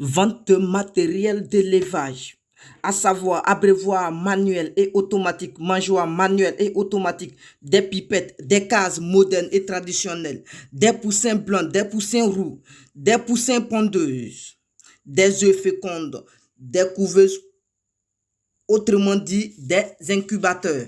Vente de matériel d'élevage, à savoir abreuvoir manuel et automatique, mangeoire manuel et automatique, des pipettes, des cases modernes et traditionnelles, des poussins blancs, des poussins roux, des poussins pondeuses, des œufs fécondes, des couveuses, autrement dit des incubateurs,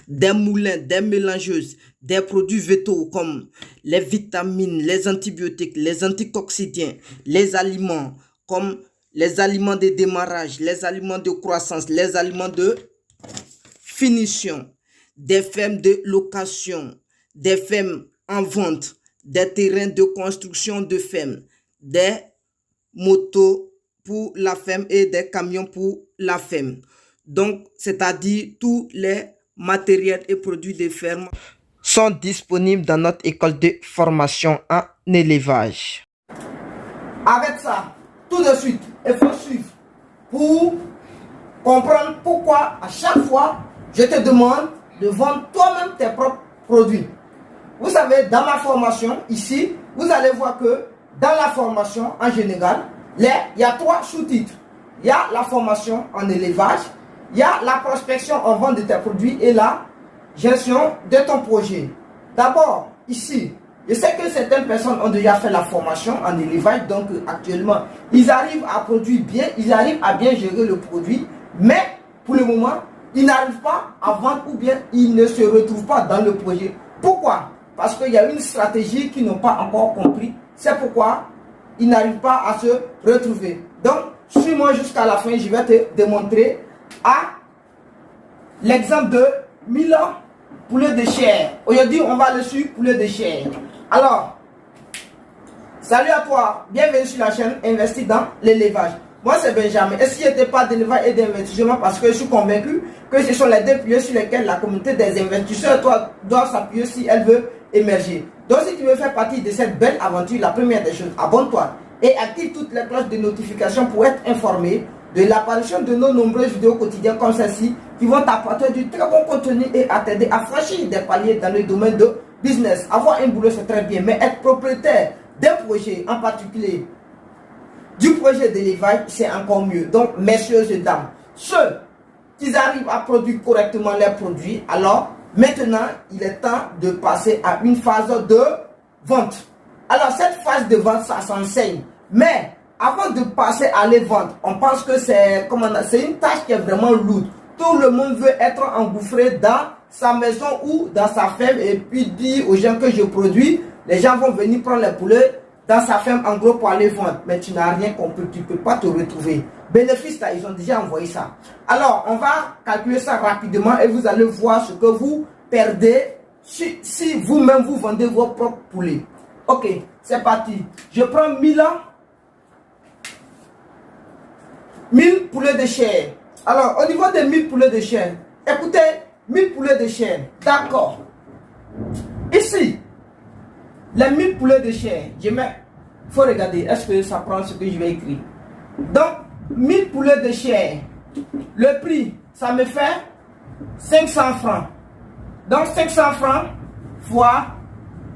des moulins, des mélangeuses, des produits végétaux comme les vitamines, les antibiotiques, les anticoccidiens, les aliments comme les aliments de démarrage, les aliments de croissance, les aliments de finition, des fermes de location, des fermes en vente, des terrains de construction de fermes, des motos pour la ferme et des camions pour la ferme. Donc, c'est-à-dire tous les matériels et produits de ferme sont disponibles dans notre école de formation en élevage. Avec ça, tout de suite, il faut suivre pour comprendre pourquoi à chaque fois je te demande de vendre toi-même tes propres produits. Vous savez, dans ma formation ici, vous allez voir que dans la formation en général, il y a 3 sous-titres. Il y a la formation en élevage, il y a la prospection en vente de tes produits et la gestion de ton projet. D'abord, ici, je sais que certaines personnes ont déjà fait la formation en élevage, donc actuellement, ils arrivent à produire bien, ils arrivent à bien gérer le produit, mais pour le moment, ils n'arrivent pas à vendre ou bien ils ne se retrouvent pas dans le projet. Pourquoi? Parce qu'il y a une stratégie qu'ils n'ont pas encore compris. C'est pourquoi ils n'arrivent pas à se retrouver. Donc, suis-moi jusqu'à la fin, je vais te démontrer à l'exemple de 1000 poulets de chair. Aujourd'hui, on va le suivre poulet de chair. Alors, salut à toi, bienvenue sur la chaîne Investir dans l'élevage. Moi, c'est Benjamin. Et si je n'étais pas d'élevage et d'investissement, parce que je suis convaincu que ce sont les 2 piliers sur lesquels la communauté des investisseurs doit s'appuyer si elle veut émerger. Donc, si tu veux faire partie de cette belle aventure, la première des choses, abonne-toi et active toutes les cloches de notification pour être informé de l'apparition de nos nombreuses vidéos quotidiennes comme celle-ci qui vont t'apporter du très bon contenu et à t'aider à franchir des paliers dans le domaine de business. Avoir un boulot, c'est très bien, mais être propriétaire d'un projet en particulier, du projet d'élevage, c'est encore mieux. Donc, messieurs et dames, ceux qui arrivent à produire correctement leurs produits, alors maintenant, il est temps de passer à une phase de vente. Alors, cette phase de vente, ça s'enseigne. Mais, avant de passer à les vendre, on pense que c'est une tâche qui est vraiment lourde. Tout le monde veut être engouffré dans sa maison ou dans sa ferme et puis dire aux gens que je produis. Les gens vont venir prendre les poulets dans sa ferme en gros pour aller vendre. Mais tu n'as rien compris, tu ne peux pas te retrouver. Bénéfice là, ils ont déjà envoyé ça. Alors, on va calculer ça rapidement et vous allez voir ce que vous perdez si vous-même vous vendez vos propres poulets. Ok, c'est parti. Je prends 1000 poulets de chair. Alors, au niveau des 1000 poulets de chair, écoutez, 1000 poulets de chair, d'accord. Ici, les 1000 poulets de chair, il faut regarder, est-ce que ça prend ce que je vais écrire. Donc, 1000 poulets de chair, le prix, ça me fait 500 francs. Donc, 500 francs fois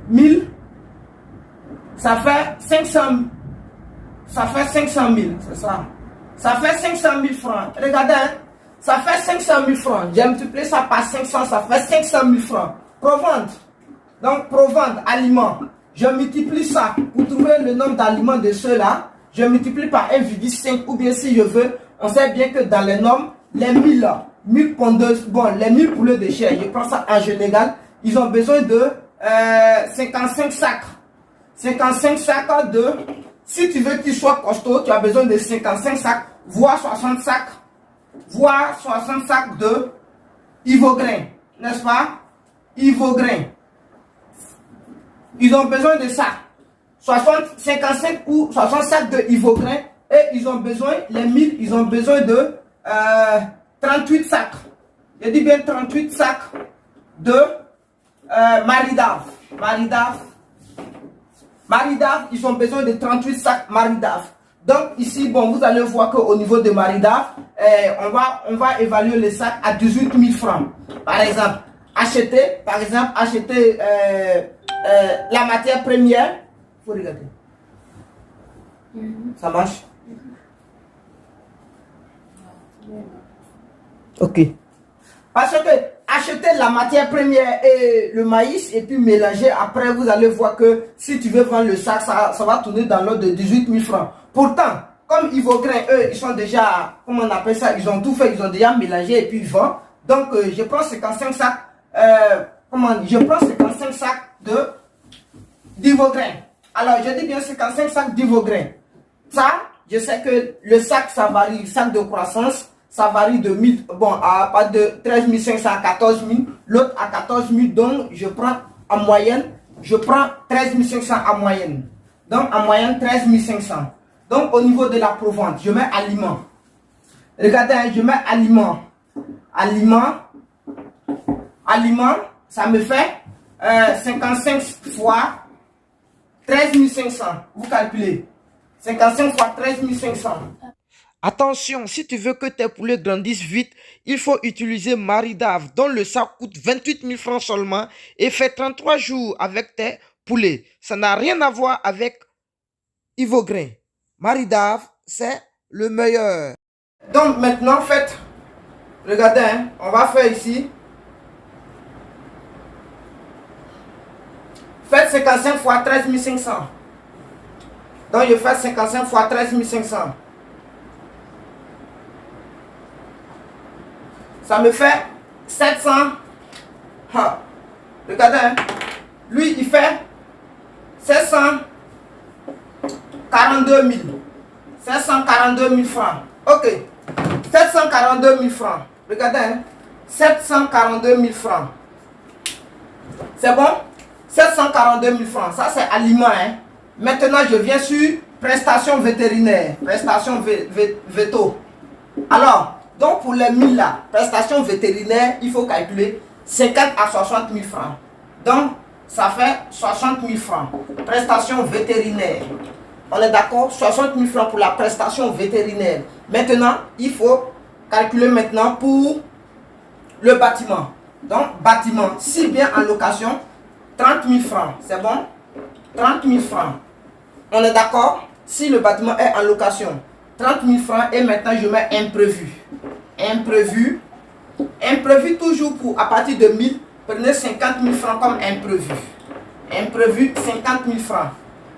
1000, ça fait 500 000, c'est ça. Ça fait 500 000 francs. Regardez, hein? Ça fait 500 000 francs. J'ai multiplié ça par 500, ça fait 500 000 francs. Provente. Donc, provente, aliments. Je multiplie ça pour trouver le nombre d'aliments de ceux-là. Je multiplie par 1,5 ou bien si je veux, on sait bien que dans les normes, les 1000 pondeuses, bon, les 1000 poulets de chair, je prends ça en général, ils ont besoin de 55 sacs. 55 sacs de... Si tu veux qu'ils soient costauds, tu as besoin de 55 sacs, voire 60 sacs, de Ivograin, n'est-ce pas? Ivograin. Ils ont besoin de ça. 55 ou 60 sacs de Ivograin et ils ont besoin, les 1000, ils ont besoin de 38 sacs. Je dis bien 38 sacs de Maridaf. Maridaf, ils ont besoin de 38 sacs Maridaf. Donc ici, bon, vous allez voir qu'au niveau de Maridaf, on va évaluer les sacs à 18 000 francs. Par exemple, acheter la matière première, faut regarder. Ça marche? Ok. Parce que acheter la matière première et le maïs et puis mélanger, après vous allez voir que si tu veux vendre le sac, ça va tourner dans l'ordre de 18 000 francs. Pourtant, comme Ivograin, eux, ils sont déjà, comment on appelle ça, ils ont tout fait, ils ont déjà mélangé et puis ils vendent. Donc, je prends 55 sacs, je prends 55 sacs d'Ivograin. Alors, je dis bien 55 sacs d'Ivograin. Ça, je sais que le sac, ça varie, le sac de croissance, ça varie de 1000, bon, à pas de 13 500 à 14 000, l'autre à 14 000, donc je prends en moyenne, je prends 13 500 en moyenne. Donc, en moyenne, 13 500. Donc, au niveau de la provente, je mets aliment. Regardez, hein, je mets aliment. Aliment, ça me fait 55 fois 13 500. Vous calculez. 55 fois 13 500. Attention, si tu veux que tes poulets grandissent vite, il faut utiliser Maridave, dont le sac coûte 28 000 francs seulement et fait 33 jours avec tes poulets. Ça n'a rien à voir avec Ivograin. Maridave, c'est le meilleur. Donc maintenant, faites, regardez, hein, on va faire ici. Faites 55 fois 13 500. Donc je fais 55 fois 13 500. Ça me fait 700. Ha. Regardez, hein. Lui, il fait 742 000. 742 000 francs. Ok. 742 000 francs. Regardez, hein. 742 000 francs. C'est bon? 742 000 francs. Ça, c'est aliment. Hein. Maintenant, je viens sur prestation vétérinaire. Prestation veto. Alors, donc pour les 1000 là, prestation vétérinaire, il faut calculer 50 à 60 000 francs. Donc, ça fait 60 000 francs. Prestation vétérinaire. On est d'accord? 60 000 francs pour la prestation vétérinaire. Maintenant, il faut calculer maintenant pour le bâtiment. Donc, bâtiment, si bien en location, 30 000 francs. C'est bon? 30 000 francs. On est d'accord? Si le bâtiment est en location, 30 000 francs et maintenant je mets imprévu. Imprévu. Imprévu toujours pour à partir de 1000. Prenez 50 000 francs comme imprévu. Imprévu, 50 000 francs.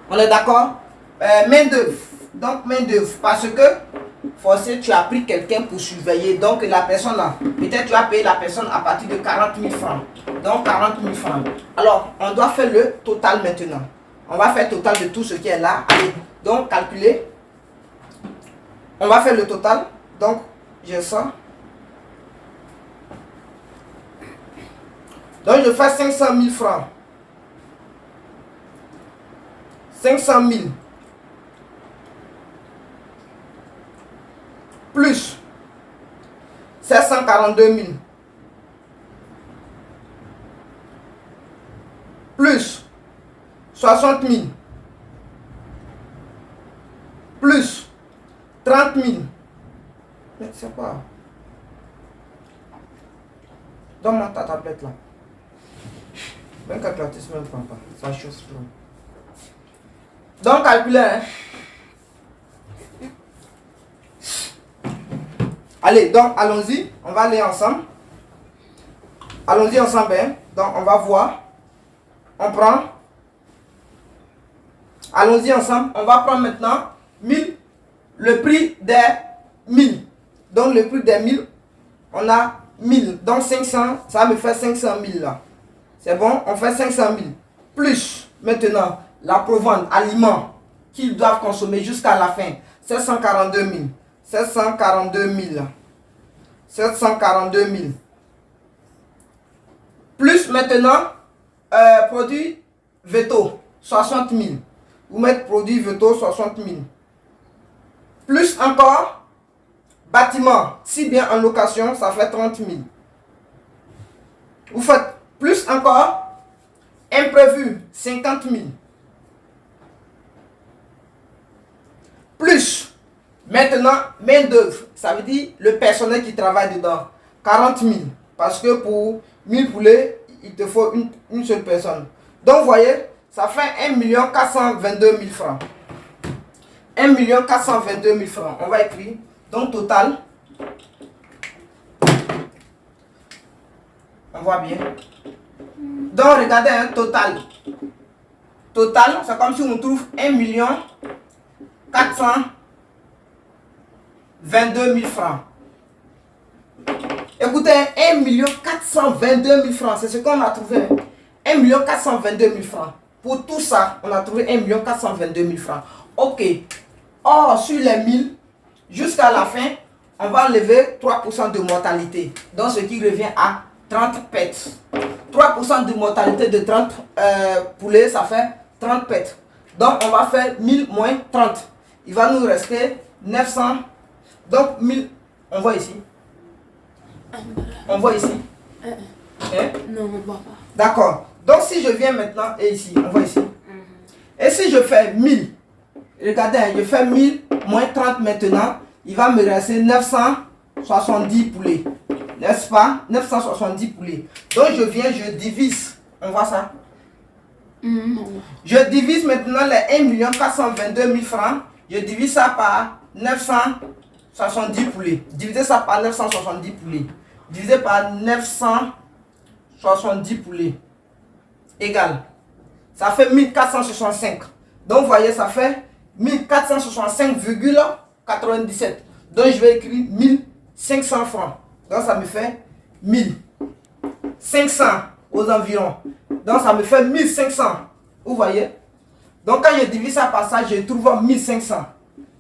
On est d'accord? Main d'œuvre. Donc main d'œuvre. Parce que forcément tu as pris quelqu'un pour surveiller. Donc la personne là, peut-être tu as payé la personne à partir de 40 000 francs. Donc 40 000 francs. Alors on doit faire le total maintenant. On va faire le total de tout ce qui est là. Allez, donc calculer. On va faire le total. Donc j'ai ça. Donc je fais 500 000 francs. 500 000. Plus 742 000. Plus 60 000. Plus 30 000. Mais c'est quoi? Donne-moi ta tablette là. Même calculatrice ne prend pas. Ça chauffe trop. Donc calculer. Hein? Allez, donc allons-y. On va aller ensemble. Allons-y ensemble. Hein? Donc on va voir. On prend. Allons-y ensemble. On va prendre maintenant 1000. Le prix des 1000. Donc le prix des 1000. On a 1000. Donc 500. Ça me fait 500 000 là. C'est bon? On fait 500 000. Plus maintenant la provente, aliments qu'ils doivent consommer jusqu'à la fin. 742 000. 742 000. 742 000. Plus maintenant, produit veto, 60 000. Vous mettez produit veto, 60 000. Plus encore, bâtiment, si bien en location, ça fait 30 000. Vous faites plus encore, imprévu, 50 000. Plus, maintenant, main d'œuvre, ça veut dire le personnel qui travaille dedans, 40 000. Parce que pour 1000 poulets, il te faut une seule personne. Donc, vous voyez, ça fait 1 422 000 francs. 1 422 000 francs. On va écrire. Donc, total. On voit bien. Donc, regardez, un total. Total, c'est comme si on trouve 1 422 000 francs. Écoutez, 1 422 000 francs, c'est ce qu'on a trouvé. 1 422 000 francs. Pour tout ça, on a trouvé 1 422 000 francs. Ok. Or, sur les 1000, jusqu'à la fin, on va enlever 3% de mortalité. Donc, ce qui revient à 30 pets. 3% de mortalité de 30 poulets, ça fait 30 pets. Donc, on va faire 1000 moins 30. Il va nous rester 900. Donc, 1000, on voit ici. On voit ici. Hein? Non, on voit pas. D'accord. Donc, si je viens maintenant, et ici, on voit ici. Et si je fais 1000, regardez, je fais 1000 moins 30 maintenant, il va me rester 970 poulets. N'est-ce pas? 970 poulets. Donc, je viens, je divise. On voit ça? Je divise maintenant les 1 422 000 francs. Je divise ça par 970 poulets. Divisez ça par 970 poulets. Divisé par 970 poulets. Égal. Ça fait 1465. Donc, vous voyez, ça fait 1465,97. Donc, je vais écrire 1500 francs. Donc, ça me fait 1500 aux environs. Donc, ça me fait 1500. Vous voyez? Donc, quand je divise ça par ça, je trouve 1500.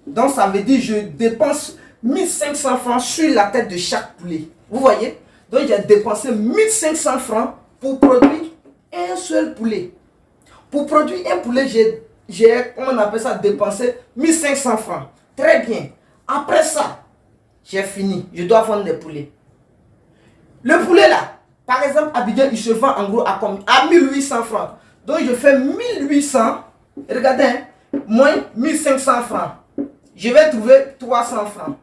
Donc, ça veut dire que je dépense 1500 francs sur la tête de chaque poulet. Vous voyez? Donc, j'ai dépensé 1500 francs pour produire un seul poulet. Pour produire un poulet, j'ai, comment on appelle ça, dépensé 1500 francs. Très bien. Après ça, j'ai fini. Je dois vendre des poulets. Le poulet là, par exemple, à Abidjan, il se vend en gros à combien? À 1800 francs. Donc, je fais 1800, regardez, hein, moins 1500 francs. Je vais trouver 300 francs.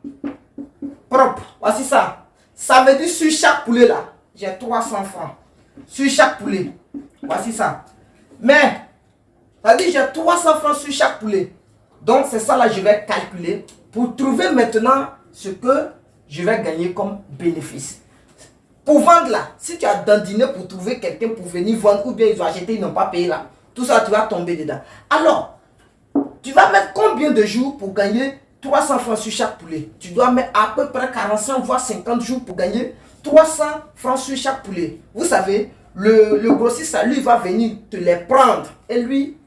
Propre. Voici ça. Ça veut dire sur chaque poulet là, j'ai 300 francs. Sur chaque poulet. Voici ça. Mais, ça veut dire j'ai 300 francs sur chaque poulet. Donc, c'est ça là, je vais calculer pour trouver maintenant ce que je vais gagner comme bénéfice. Pour vendre là, si tu as dandiné pour trouver quelqu'un pour venir vendre, ou bien ils ont acheté, ils n'ont pas payé là, tout ça, tu vas tomber dedans. Alors, tu vas mettre combien de jours pour gagner 300 francs sur chaque poulet? Tu dois mettre à peu près 45 voire 50 jours pour gagner 300 francs sur chaque poulet. Vous savez, le grossiste, lui, va venir te les prendre. Et lui,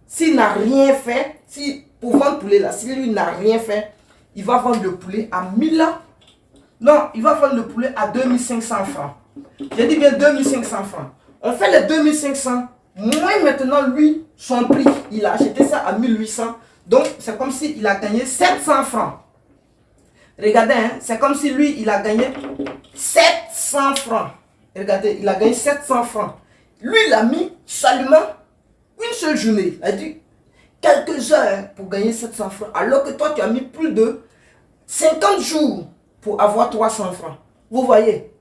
s'il n'a rien fait, si pour vendre le poulet là, si lui n'a rien fait, il va vendre le poulet à 1000 ans. Non, il va vendre le poulet à 2500 francs. J'ai dit bien 2500 francs. On fait les 2500. Moins maintenant, lui, son prix, il a acheté ça à 1800. Donc, c'est comme s'il a gagné 700 francs. Regardez, hein, c'est comme si lui, il a gagné 700 francs. Regardez, il a gagné 700 francs. Lui, il a mis seulement une seule journée. Il a dit quelques heures pour gagner 700 francs. Alors que toi, tu as mis plus de 50 jours pour avoir 300 francs. Vous voyez?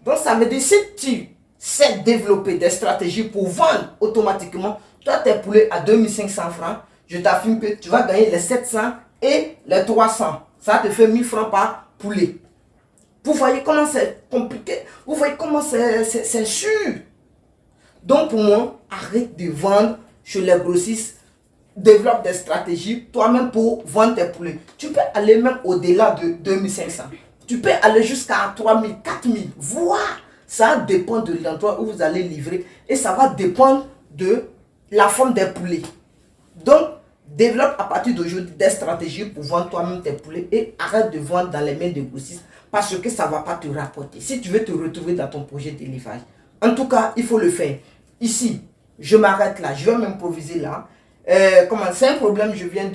Donc, ça veut dire si tu sais développer des stratégies pour vendre automatiquement, toi, tes poulets à 2500 francs, je t'affirme que tu vas gagner les 700 et les 300. Ça te fait 1000 francs par poulet. Vous voyez comment c'est compliqué? Vous voyez comment c'est sûr? Donc, pour moi, arrête de vendre chez les grossistes. Développe des stratégies toi-même pour vendre tes poulets. Tu peux aller même au-delà de 2500. Tu peux aller jusqu'à 3000, 4000. Voire, ça dépend de l'endroit où vous allez livrer. Et ça va dépendre de la forme des poulets. Donc, développe à partir d'aujourd'hui des stratégies pour vendre toi-même tes poulets. Et arrête de vendre dans les mains des grossistes. Parce que ça ne va pas te rapporter. Si tu veux te retrouver dans ton projet d'élevage. En tout cas, il faut le faire. Ici, je m'arrête là. Je vais m'improviser là. C'est un problème je viens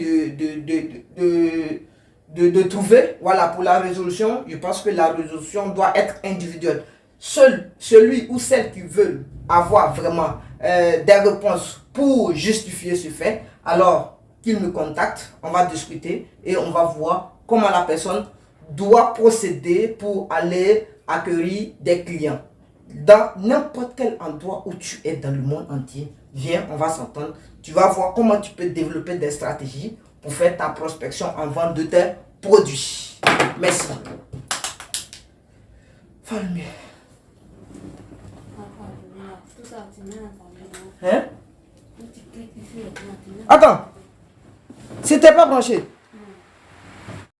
de trouver. Voilà, pour la résolution, je pense que la résolution doit être individuelle. Seul celui ou celle qui veut avoir vraiment des réponses pour justifier ce fait, alors qu'il me contacte, on va discuter et on va voir comment la personne doit procéder pour aller accueillir des clients. Dans n'importe quel endroit où tu es dans le monde entier, Viens, on va s'entendre. Tu vas voir comment tu peux développer des stratégies pour faire ta prospection en vente de tes produits. Merci. Falme. Hein? Attends. Si t'es pas branché.